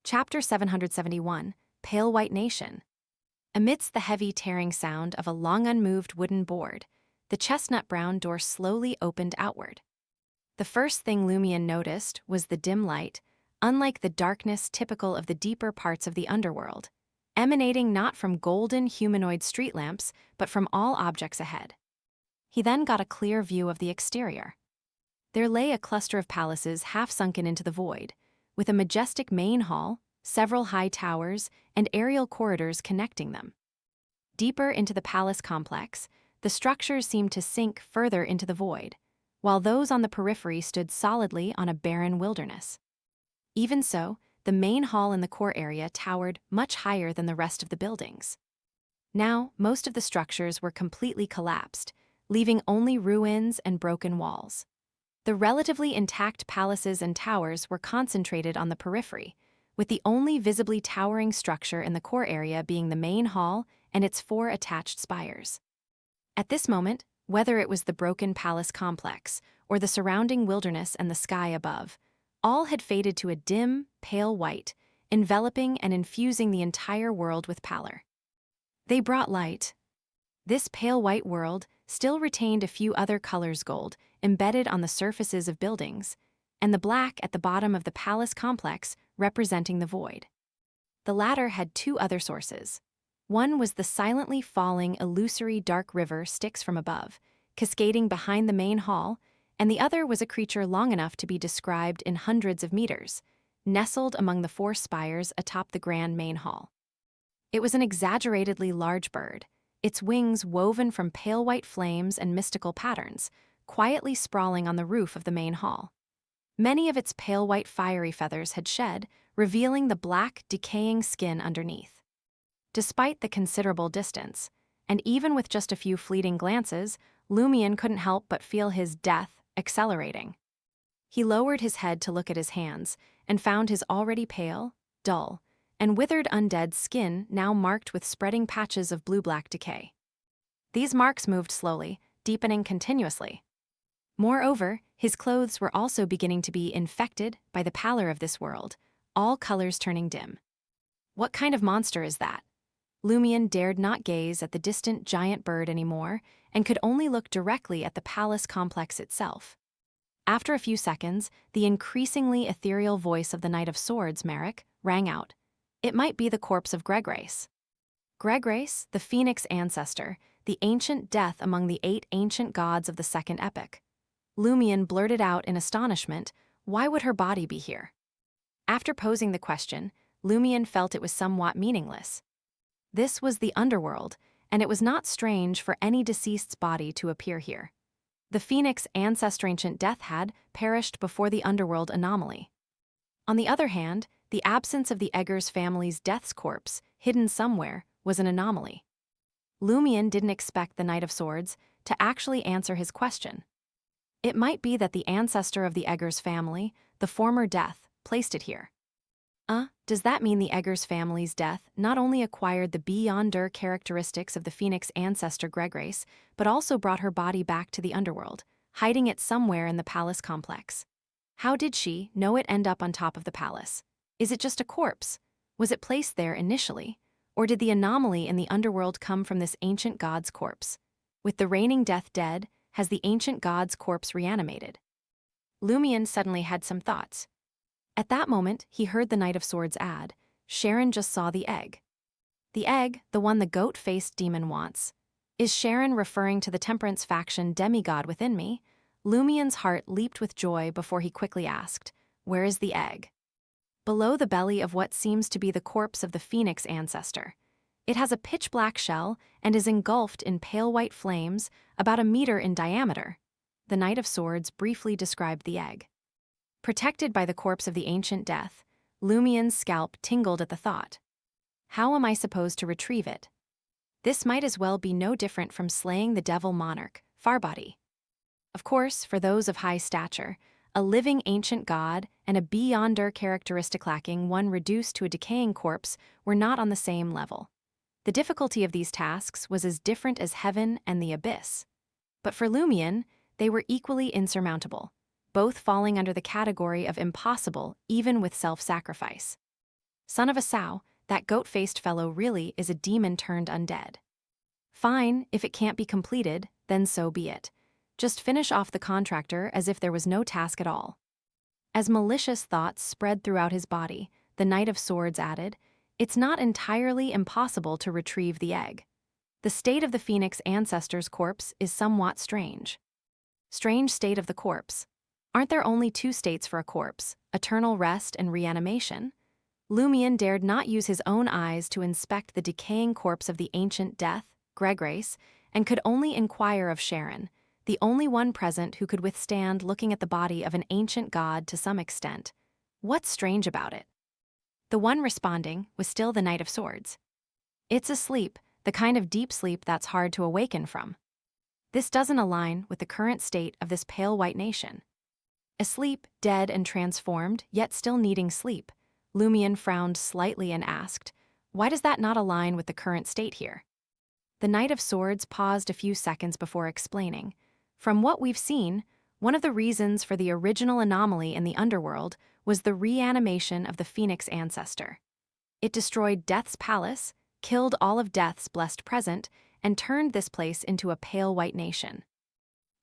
Chapter 771, Pale White Nation. Amidst the heavy tearing sound of a long unmoved wooden board, the chestnut-brown door slowly opened outward. The first thing Lumion noticed was the dim light, unlike the darkness typical of the deeper parts of the underworld, emanating not from golden humanoid street lamps but from all objects ahead. He then got a clear view of the exterior. There lay a cluster of palaces half sunken into the void, with a majestic main hall, several high towers, and aerial corridors connecting them. Deeper into the palace complex, the structures seemed to sink further into the void, while those on the periphery stood solidly on a barren wilderness. Even so, the main hall in the core area towered much higher than the rest of the buildings. Now, most of the structures were completely collapsed, leaving only ruins and broken walls. The relatively intact palaces and towers were concentrated on the periphery, with the only visibly towering structure in the core area being the main hall and its 4 attached spires. At this moment, whether it was the broken palace complex or the surrounding wilderness and the sky above, all had faded to a dim, pale white, enveloping and infusing the entire world with pallor. They brought light. This pale white world still retained a few other colors: gold, embedded on the surfaces of buildings, and the black at the bottom of the palace complex representing the void. The latter had 2 other sources. One was the silently falling, illusory dark river Styx from above, cascading behind the main hall, and the other was a creature long enough to be described in hundreds of meters, nestled among the 4 spires atop the grand main hall. It was an exaggeratedly large bird, its wings woven from pale white flames and mystical patterns, quietly sprawling on the roof of the main hall. Many of its pale white fiery feathers had shed, revealing the black, decaying skin underneath. Despite the considerable distance, and even with just a few fleeting glances, Lumion couldn't help but feel his death accelerating. He lowered his head to look at his hands, and found his already pale, dull, and withered undead skin now marked with spreading patches of blue-black decay. These marks moved slowly, deepening continuously. Moreover, his clothes were also beginning to be infected by the pallor of this world, all colors turning dim. What kind of monster is that? Lumion dared not gaze at the distant giant bird anymore, and could only look directly at the palace complex itself. After a few seconds, the increasingly ethereal voice of the Knight of Swords, Merrick, rang out. It might be the corpse of Gregrace. Gregrace, the Phoenix ancestor, the ancient death among the 8 ancient gods of the second epoch. Lumion blurted out in astonishment, why would her body be here? After posing the question, Lumion felt it was somewhat meaningless. This was the underworld, and it was not strange for any deceased's body to appear here. The Phoenix ancestor ancient death had perished before the underworld anomaly. On the other hand, the absence of the Eggers family's death's corpse, hidden somewhere, was an anomaly. Lumion didn't expect the Knight of Swords to actually answer his question. It might be that the ancestor of the Eggers family, the former death, placed it here. Does that mean the Eggers family's death not only acquired the beyonder characteristics of the Phoenix ancestor Gregrace, but also brought her body back to the underworld, hiding it somewhere in the palace complex? How did she, know it end up on top of the palace? Is it just a corpse? Was it placed there initially? Or did the anomaly in the underworld come from this ancient god's corpse? With the reigning death dead, has the ancient god's corpse reanimated? Lumion suddenly had some thoughts. At that moment, he heard the Knight of Swords add, Sharon just saw the egg. The egg, the one the goat-faced demon wants. Is Sharon referring to the Temperance faction demigod within me? Lumion's heart leaped with joy before he quickly asked, where is the egg? Below the belly of what seems to be the corpse of the Phoenix ancestor. It has a pitch-black shell and is engulfed in pale white flames about a meter in diameter. The Knight of Swords briefly described the egg. Protected by the corpse of the ancient death, Lumion's scalp tingled at the thought. How am I supposed to retrieve it? This might as well be no different from slaying the devil monarch, Farbody. Of course, for those of high stature, a living ancient god and a beyonder characteristic lacking one reduced to a decaying corpse were not on the same level. The difficulty of these tasks was as different as heaven and the abyss. But for Lumion, they were equally insurmountable, both falling under the category of impossible even with self-sacrifice. Son of a sow, that goat-faced fellow really is a demon turned undead. Fine, if it can't be completed, then so be it. Just finish off the contractor as if there was no task at all. As malicious thoughts spread throughout his body, the Knight of Swords added, "It's not entirely impossible to retrieve the egg. The state of the Phoenix ancestor's corpse is somewhat strange." Strange state of the corpse. Aren't there only two states for a corpse, eternal rest and reanimation? Lumion dared not use his own eyes to inspect the decaying corpse of the ancient death, Gregrace, and could only inquire of Sharon, the only one present who could withstand looking at the body of an ancient god to some extent. What's strange about it? The one responding was still the Knight of Swords. It's asleep, the kind of deep sleep that's hard to awaken from. This doesn't align with the current state of this pale white nation. Asleep, dead and transformed, yet still needing sleep. Lumion frowned slightly and asked, "Why does that not align with the current state here?" The Knight of Swords paused a few seconds before explaining. "From what we've seen, one of the reasons for the original anomaly in the underworld was the reanimation of the Phoenix ancestor. It destroyed Death's palace, killed all of Death's blessed present, and turned this place into a pale white nation.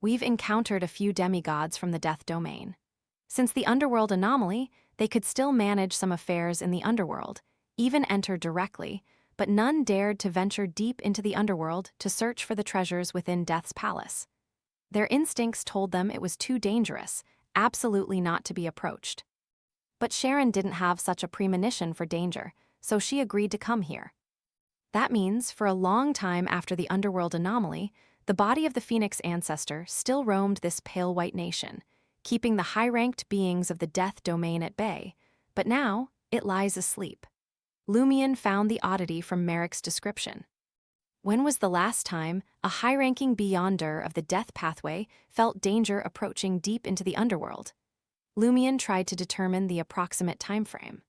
We've encountered a few demigods from the Death domain. Since the underworld anomaly, they could still manage some affairs in the underworld, even enter directly, but none dared to venture deep into the underworld to search for the treasures within Death's palace. Their instincts told them it was too dangerous, absolutely not to be approached. But Sharon didn't have such a premonition for danger, so she agreed to come here. That means, for a long time after the underworld anomaly, the body of the Phoenix ancestor still roamed this pale white nation, keeping the high-ranked beings of the Death domain at bay, but now it lies asleep. Lumion found the oddity from Merrick's description. When was the last time a high-ranking Beyonder of the Death pathway felt danger approaching deep into the underworld? Lumion tried to determine the approximate time frame.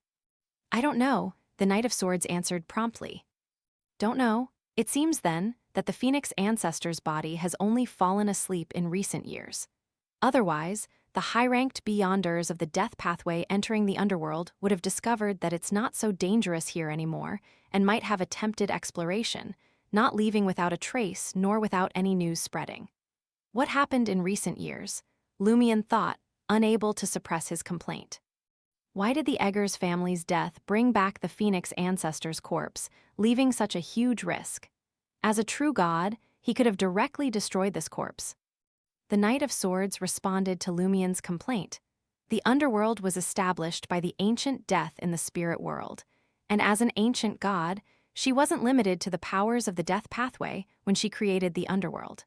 "I don't know," the Knight of Swords answered promptly. "Don't know? It seems then that the Phoenix ancestor's body has only fallen asleep in recent years. Otherwise, the high-ranked Beyonders of the Death pathway entering the underworld would have discovered that it's not so dangerous here anymore and might have attempted exploration, not leaving without a trace nor without any news spreading. What happened in recent years?" Lumion thought, unable to suppress his complaint. Why did the Eggers family's death bring back the Phoenix ancestor's corpse, leaving such a huge risk? As a true god, he could have directly destroyed this corpse. The Knight of Swords responded to Lumion's complaint. The underworld was established by the ancient Death in the spirit world, and as an ancient god, she wasn't limited to the powers of the Death pathway when she created the underworld.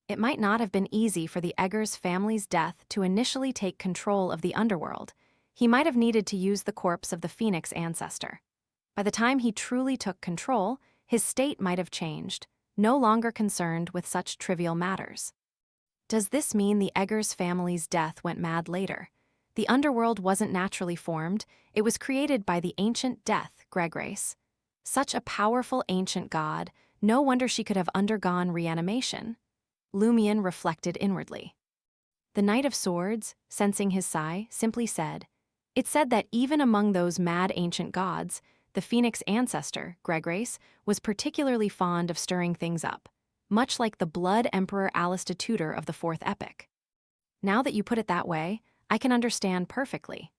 It might not have been easy for the Eggers family's death to initially take control of the underworld. He might have needed to use the corpse of the Phoenix ancestor. By the time he truly took control, his state might have changed, no longer concerned with such trivial matters. Does this mean the Eggers family's death went mad later? The underworld wasn't naturally formed, it was created by the ancient Death, Gregrace. Such a powerful ancient god, no wonder she could have undergone reanimation. Lumion reflected inwardly. The Knight of Swords, sensing his sigh, simply said, "It said that even among those mad ancient gods, the Phoenix ancestor, Gregrace, was particularly fond of stirring things up, much like the Blood Emperor Alista Tudor of the Fourth Epic. Now that you put it that way, I can understand perfectly."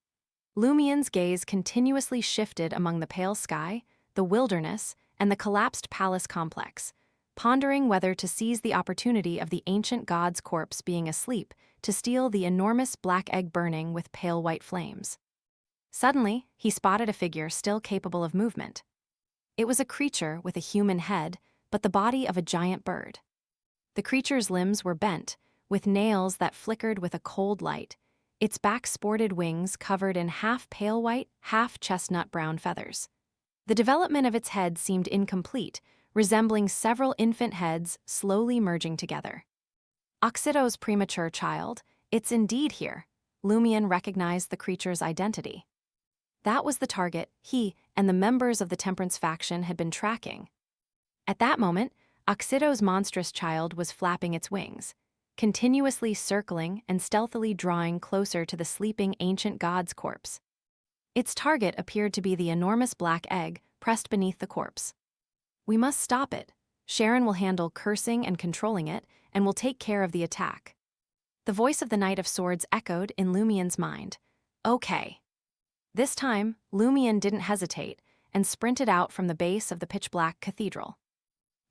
Lumion's gaze continuously shifted among the pale sky, the wilderness, and the collapsed palace complex, pondering whether to seize the opportunity of the ancient god's corpse being asleep to steal the enormous black egg burning with pale white flames. Suddenly, he spotted a figure still capable of movement. It was a creature with a human head, but the body of a giant bird. The creature's limbs were bent, with nails that flickered with a cold light. Its back sported wings covered in half pale white, half chestnut brown feathers. The development of its head seemed incomplete, resembling several infant heads slowly merging together. Oxido's premature child, it's indeed here. Lumion recognized the creature's identity. That was the target he and the members of the Temperance faction had been tracking. At that moment, Oxido's monstrous child was flapping its wings, continuously circling and stealthily drawing closer to the sleeping ancient god's corpse. Its target appeared to be the enormous black egg pressed beneath the corpse. "We must stop it. Sharon will handle cursing and controlling it, and will take care of the attack." The voice of the Knight of Swords echoed in Lumien's mind. "Okay." This time, Lumien didn't hesitate and sprinted out from the base of the pitch-black cathedral.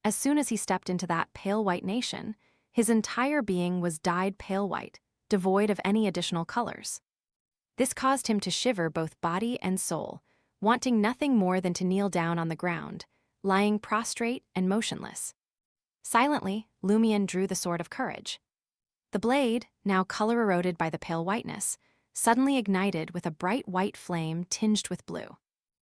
As soon as he stepped into that pale white nation, his entire being was dyed pale white, devoid of any additional colors. This caused him to shiver both body and soul, wanting nothing more than to kneel down on the ground, lying prostrate and motionless. Silently, Lumien drew the Sword of Courage. The blade, now color-eroded by the pale whiteness, suddenly ignited with a bright white flame tinged with blue.